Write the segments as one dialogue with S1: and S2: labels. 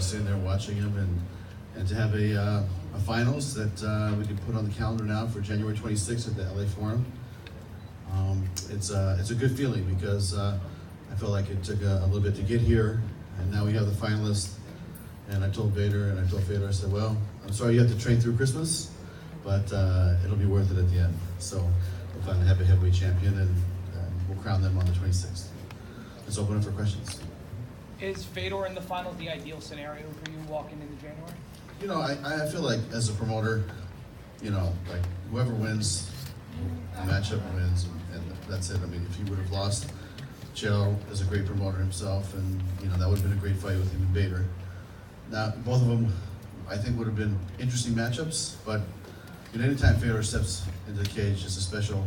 S1: sitting there watching him, and to have a finals that we can put on the calendar now for January 26th at the LA Forum. It's a good feeling because I feel like it took a little bit to get here, and now we have the finalists. And I told Vader and I told Fedor, I said, well, I'm sorry you have to train through Christmas, but it'll be worth it at the end. So we'll finally have a heavyweight champion, and we'll crown them on the 26th. Let's open it for questions.
S2: Is Fedor in the finals the ideal scenario for you walking into January?
S1: You know, I feel like as a promoter, you know, like whoever wins the matchup wins, and that's it. I mean, if he would have lost, Chael is a great promoter himself, and you know that would have been a great fight with him and Vader. Now, both of them, I think, would have been interesting matchups, but you know, anytime Fedor steps into the cage, it's a special,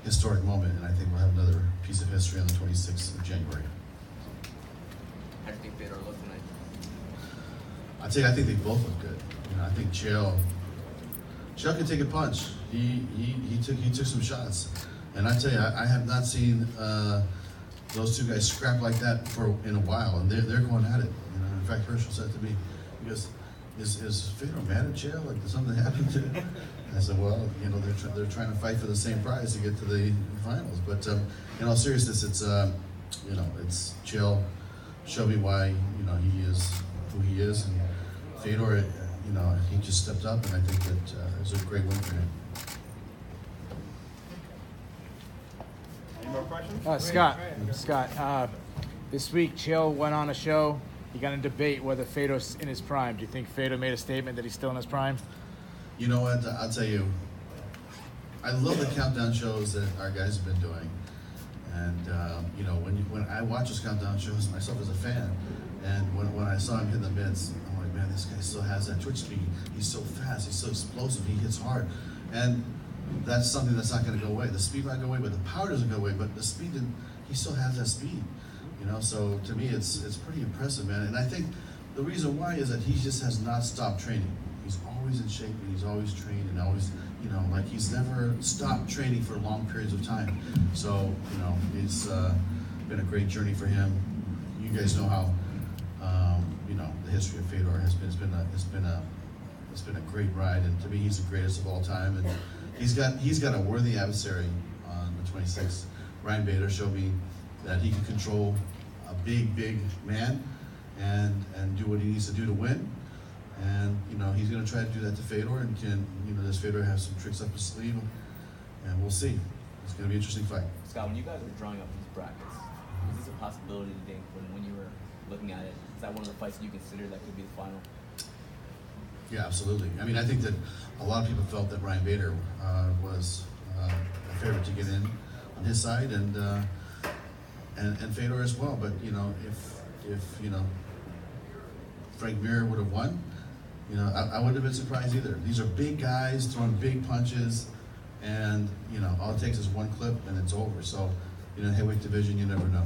S1: historic moment, and I think we'll have another piece of history on the 26th of January.
S3: How do you think Fedor looked tonight?
S1: I'd say I think they both look good. You know, I think Chael can take a punch. He took some shots, and I tell you, I have not seen those two guys scrap like that in a while, and they're going at it. You know, in fact, Herschel said to me, he goes, "Is Fedor mad at Chael? Like, did something happen to him?" I said, "Well, you know, they're trying to fight for the same prize to get to the finals." But in all seriousness, it's you know, it's Chael showed me why, you know, he is who he is, and Fedor, you know, he just stepped up, and I think that it was a great win for him.
S4: Any more questions?
S5: Scott, this week Chael went on a show. He got in a debate whether Fedor's in his prime. Do you think Fedor made a statement that he's still in his prime?
S1: You know what? I'll tell you, I love the countdown shows that our guys have been doing, and you know, when I watch those countdown shows myself as a fan, and when I saw him hit the mitts, I'm like, man, this guy still has that twitch speed. He's so fast. He's so explosive. He hits hard, and that's something that's not going to go away. The speed might go away, but the power doesn't go away. But the speed, he still has that speed. You know, so to me, it's pretty impressive, man. And I think the reason why is that he just has not stopped training. He's always in shape, and he's always trained, and always, you know, like he's never stopped training for long periods of time. So, you know, it's been a great journey for him. You guys know how, you know, the history of Fedor has been. It's been a great ride, and to me, he's the greatest of all time. And he's got a worthy adversary on the 26th. Ryan Bader showed me that he can control a big man and do what he needs to do to win. And you know, he's going to try to do that to Fedor, and does Fedor have some tricks up his sleeve? And we'll see. It's going to be an interesting fight.
S3: Scott, when you guys were drawing up these brackets, was this a possibility to think when you were looking at it? Is that one of the fights that you consider that could be the final?
S1: Yeah, absolutely. I mean, I think that a lot of people felt that Ryan Bader was a favorite to get in on his side, and Fedor as well. But you know, if you know, Frank Mir would have won, you know, I wouldn't have been surprised either. These are big guys throwing big punches, and you know, all it takes is one clip and it's over. So, you know, heavyweight division, you never know.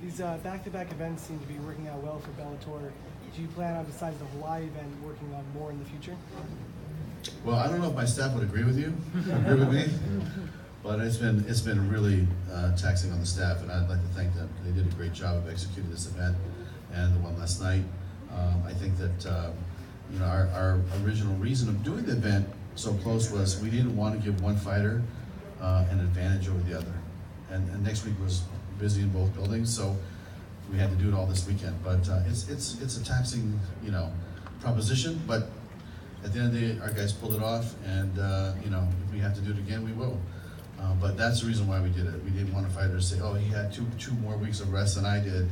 S6: These back-to-back events seem to be working out well for Bellator. Do you plan on, besides the Hawaii event, working on more in the future?
S1: Well, I don't know if my staff would agree with you, agree with me, but it's been really taxing on the staff, and I'd like to thank them. They did a great job of executing this event and the one last night. I think that you know, our original reason of doing the event so close was we didn't want to give one fighter an advantage over the other, and next week was busy in both buildings, so we had to do it all this weekend. But it's a taxing, you know, proposition. But at the end of the day, our guys pulled it off, and you know, if we have to do it again, we will. But that's the reason why we did it. We didn't want a fighter to say, "Oh, he had two more weeks of rest than I did,"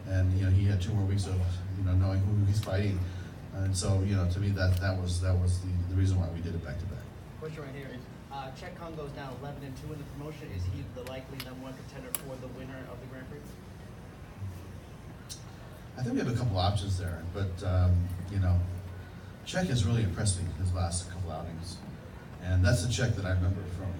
S1: and you know, he had 2 more weeks of, you know, knowing who he's fighting. And so, you know, to me, that was the reason why we did it back to back.
S7: Question right here is, Czech Congo's now 11-2 in the promotion. Is he the likely #1 contender for the winner of the Grand Prix?
S1: I think we have a couple options there, but you know, Czech has really impressed me his last couple outings, and that's the Czech that I remember from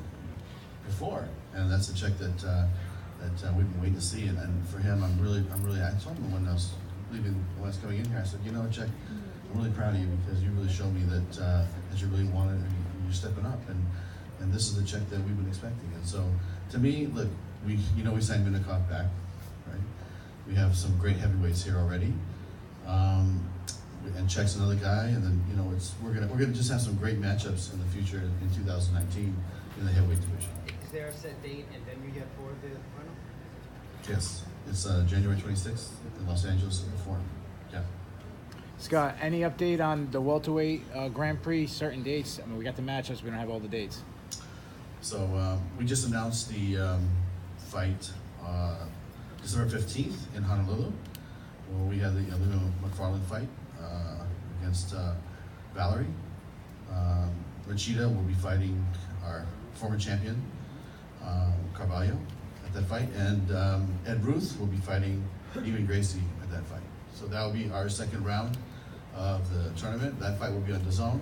S1: before, and that's the Czech that we've been waiting to see. And for him, I'm really. I told him when I was coming in here, I said, you know, Czech, I'm really proud of you because you really showed me that you really wanted, and you're stepping up, and this is the Czech that we've been expecting. And so, to me, look, we signed Minikov back, right? We have some great heavyweights here already. and checks another guy, and then we're gonna just have some great matchups in the future in 2019 in the heavyweight division.
S7: Is there a set date and venue yet for the final?
S1: Yes, it's January 26th in Los Angeles at the Forum. Yeah.
S5: Scott, any update on the welterweight Grand Prix? Certain dates? I mean, we got the matchups. We don't have all the dates.
S1: So we just announced the fight December 15th in Honolulu, where we had the Luna McFarland fight against Valerie. Rachida will be fighting our former champion, Carvalho, at that fight, and Ed Ruth will be fighting Evan Gracie at that fight. So that will be our second round of the tournament. That fight will be on DAZN.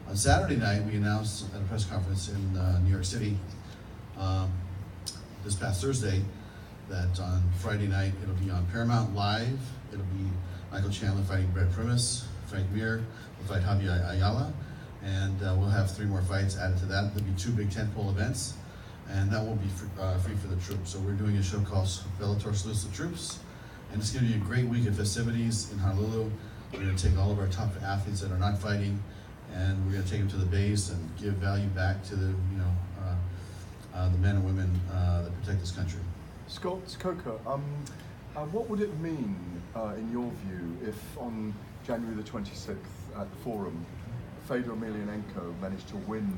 S1: On Saturday night, we announced at a press conference in New York City this past Thursday that on Friday night it'll be on Paramount Live. It'll be Michael Chandler fighting Brett Primus, Frank Mir will fight Javier Ayala, and we'll have 3 more fights added to that. There'll be 2 big tentpole events, and that will be free for the troops. So we're doing a show called Bellator Salutes the Troops, and it's going to be a great week of festivities in Honolulu. We're going to take all of our top athletes that are not fighting, and we're going to take them to the base and give value back to the the men and women that protect this country.
S8: Scott Coker, what would it mean, in your view, if on January the 26th at the Forum, Fedor Emelianenko managed to win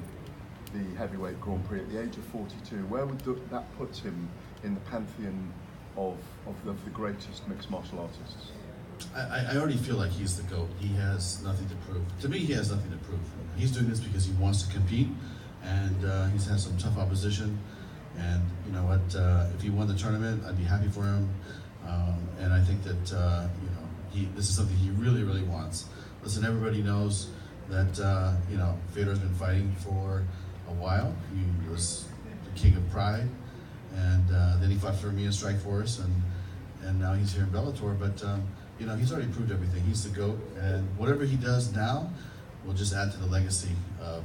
S8: the heavyweight Grand Prix at the age of 42? Where would that put him in the pantheon of the greatest mixed martial artists?
S1: I already feel like he's the GOAT. He has nothing to prove. To me, he has nothing to prove. He's doing this because he wants to compete, and he's had some tough opposition. And you know what? If he won the tournament, I'd be happy for him. And I think that this is something he really, really wants. Listen, everybody knows that Fedor's been fighting for a while. He was the king of Pride, and then he fought for me in Strikeforce, and now he's here in Bellator. But he's already proved everything. He's the GOAT, and whatever he does now will just add to the legacy of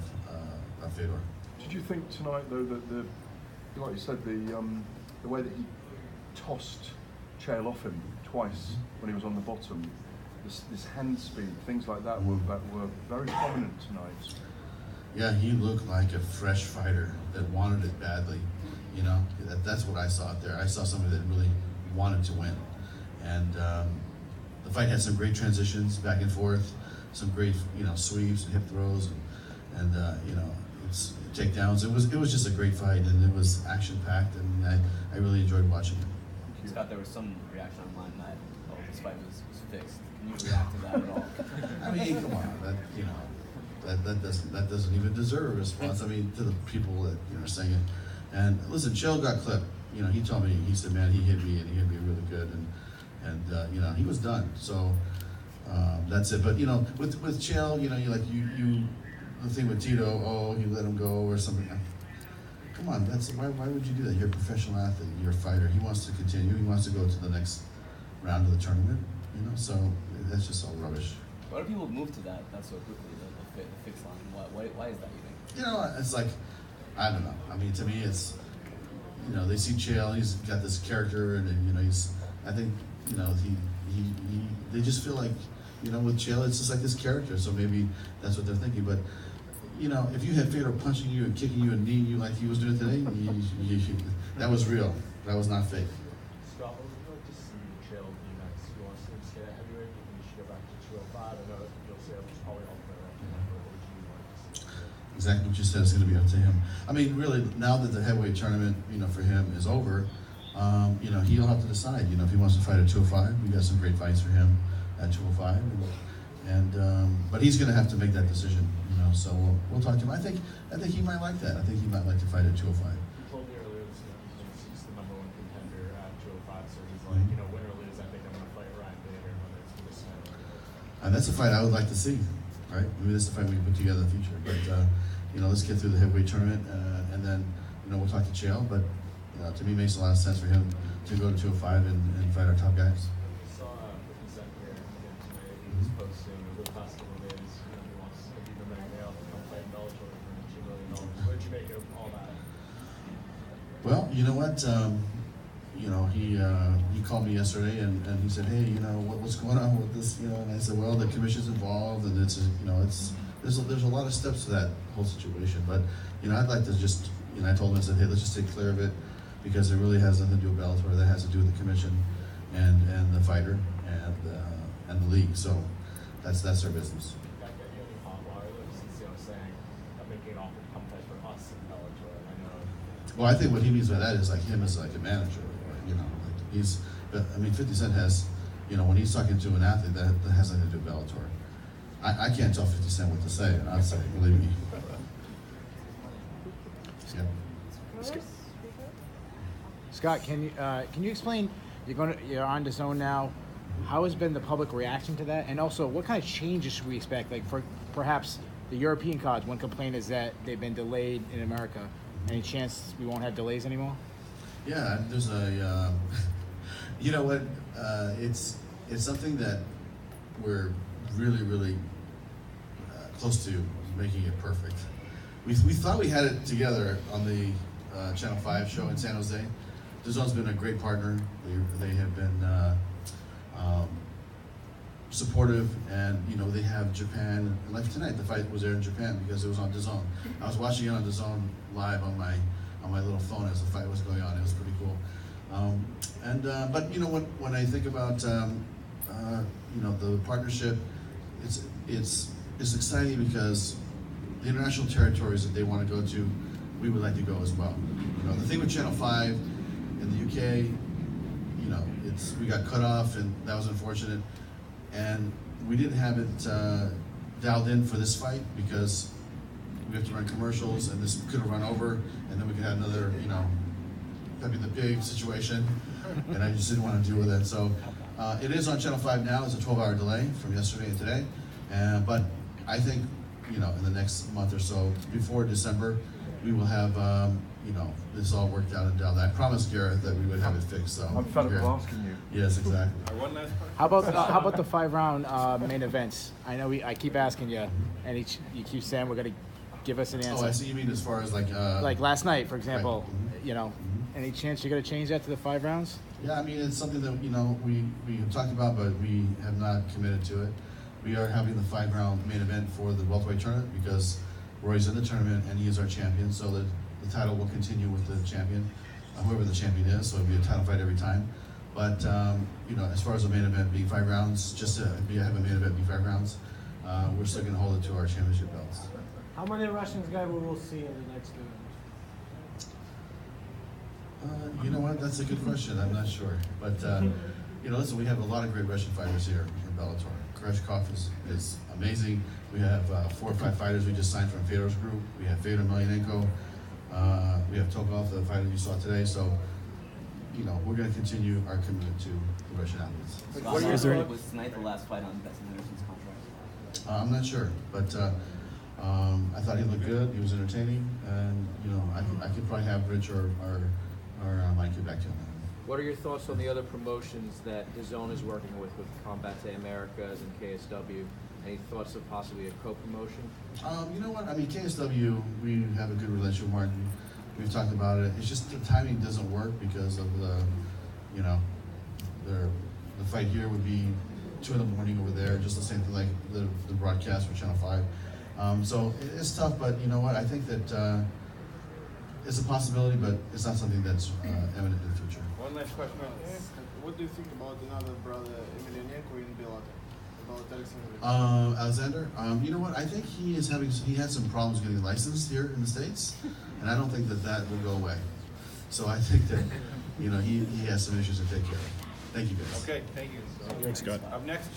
S1: Fedor.
S8: Did you think tonight, though, that like you said, the way that he tossed Chael off him twice when he was on the bottom, this hand speed, things like that were very prominent tonight.
S1: Yeah, he looked like a fresh fighter that wanted it badly. That's what I saw out there. I saw somebody that really wanted to win, and the fight had some great transitions back and forth, some great sweeps and hip throws, and it's takedowns. It was just a great fight, and it was action packed, and I really enjoyed watching it.
S3: Scott, there was some reaction online that this fight was fixed. Can you react to that at all?
S1: I mean, come on, that doesn't even deserve a response. I mean, to the people that are saying it. And listen, Chael got clipped. He told me, he said, man, he hit me, and he hit me really good, and he was done. So that's it. But with Chael, the thing with Tito, he let him go or something. Come on, why would you do that? You're a professional athlete, you're a fighter. He wants to continue. He wants to go to the next round of the tournament. So that's just all rubbish.
S3: Why do people move to that so quickly? The fixed line. Why is that, you think?
S1: It's like, I don't know. I mean, to me, it's they see Chael. He's got this character, and I think they just feel like with Chael, it's just like this character. So maybe that's what they're thinking. But if you had Fedor punching you and kicking you and kneeing you like he was doing today, that was real. That was not fake.
S9: Scott, what would you like to see Chael do next? You want to see him stay at heavyweight? Do you think he should go back to 205? I know you'll say it's probably all for that. What would you like to see?
S1: Exactly what you said is going to be up to him. I mean, really, now that the heavyweight tournament, for him is over, he'll have to decide. If he wants to fight at 205, we got some great fights for him at 205, but he's going to have to make that decision. So we'll talk to him. I think he might like that. I think he might like to fight at 205.
S9: He told me earlier this year he's the number 1 contender at 205. So he's like, win or lose, I think I'm going to fight Ryan Bader, whether it's for this fight.
S1: And that's a fight I would like to see. Right? Maybe that's the fight we can put together in the future. But let's get through the heavyweight tournament, and then we'll talk to Chael. But to me, it makes a lot of sense for him to go to 205 and fight our top guys.
S9: We saw 50 Cent here again tonight. He was posting over the past couple of days. He wants to beat the male to come fight Bellator for $2 million. What did you make of all that?
S1: Well, you know what? you know, he called me yesterday and he said, hey, you know, what's going on with this, you know? And I said, well, the commission's involved, and it's, you know, there's a lot of steps to that whole situation. But, you know, I'd like to just, you know, I told him, I said, hey, let's just stay clear of it, because it really has nothing to do with Bellator. That has to do with the commission and the fighter and the league. So that's their business.
S9: Did that get you any hot water though? Since saying I'm making an offer to come fight for us in Bellator. I know.
S1: Well, I think what he means by that is like him as like a manager, or, you know, like he's. I mean, 50 Cent has, you know, when he's talking to an athlete, that has nothing to do with Bellator. I can't tell 50 Cent what to say, and I'd say, believe me. Yeah.
S5: Scott, can you explain? You're on DAZN now. How has been the public reaction to that? And also, what kind of changes should we expect? Like for perhaps the European cards, one complaint is that they've been delayed in America. Any chance we won't have delays anymore?
S1: Yeah, there's a, you know what, it's something that we're really close to making it perfect. We thought we had it together on the Channel 5 show in San Jose. DAZN's been a great partner. They have been supportive, and you know, they have Japan. Like tonight, the fight was there in Japan because it was on DAZN. I was watching it on DAZN live on my little phone as the fight was going on. It was pretty cool. But you know, when I think about you know, the partnership, it's exciting because the international territories that they want to go to, we would like to go as well. You know, the thing with Channel 5 in the UK, you know, we got cut off, and that was unfortunate. And we didn't have it dialed in for this fight because we have to run commercials, and this could have run over, and then we could have another, you know, Pepe the Pig situation, and I just didn't want to deal with it. So it is on Channel 5 now. It's a 12-hour delay from yesterday and today. But I think, you know, in the next month or so, before December, we will have, you know, this all worked out and dialed. I promised Gareth that we would have it fixed. So
S8: I'm fed up with asking you.
S1: Yes, exactly.
S4: One last question.
S5: How about the 5-round main events? I know I keep asking you, and you keep saying we're gonna give us an answer.
S1: Oh, I see. You mean as far as like
S5: last night, for example.
S1: Right.
S5: You know, any chance you're gonna change that to the 5 rounds?
S1: Yeah, I mean, it's something that, you know, we have talked about, but we have not committed to it. We are having the 5-round main event for the welterweight tournament because Roy's in the tournament and he is our champion, so that the title will continue with the champion, whoever the champion is, so it'll be a title fight every time. But, you know, as far as the main event being 5 rounds, just to have a main event be 5 rounds, we're still going to hold it to our championship belts.
S10: How many Russians guys we will see in the next event?
S1: You know what? That's a good question. I'm not sure. But, you know, listen, we have a lot of great Russian fighters here in Bellator. Koreshkov is amazing. We have 4 or 5 fighters we just signed from Fedor's group. We have fedor, emelianenko. We have Tokov, the fighter you saw today. So, you know, we're going to continue our commitment to the Russian athletes.
S3: Was tonight the last fight on Benson Henderson's contract?
S1: I'm not sure, but I thought he looked good. He was entertaining, and you know, I could probably have Rich or Mike get back to him.
S11: What are your thoughts on the other promotions that DAZN is working with Combate Americas and KSW? Any thoughts of possibly a co-promotion?
S1: You know what? I mean, KSW, we have a good relationship with Martin. We've talked about it. It's just the timing doesn't work because of the, you know, the fight here would be 2 in the morning over there, just the same thing like the broadcast for Channel 5. So it's tough, but you know what? I think that it's a possibility, but it's not something that's imminent in the future.
S4: One last question. What do you think about another brother, Emelianenko, in Bellator? About
S1: Alexander? You know what? I think he had some problems getting licensed here in the States, and I don't think that will go away. So I think that, you know, he has some issues to take care of. Thank you, guys.
S4: Okay, thank you.
S5: Thanks, Scott.
S4: Up next.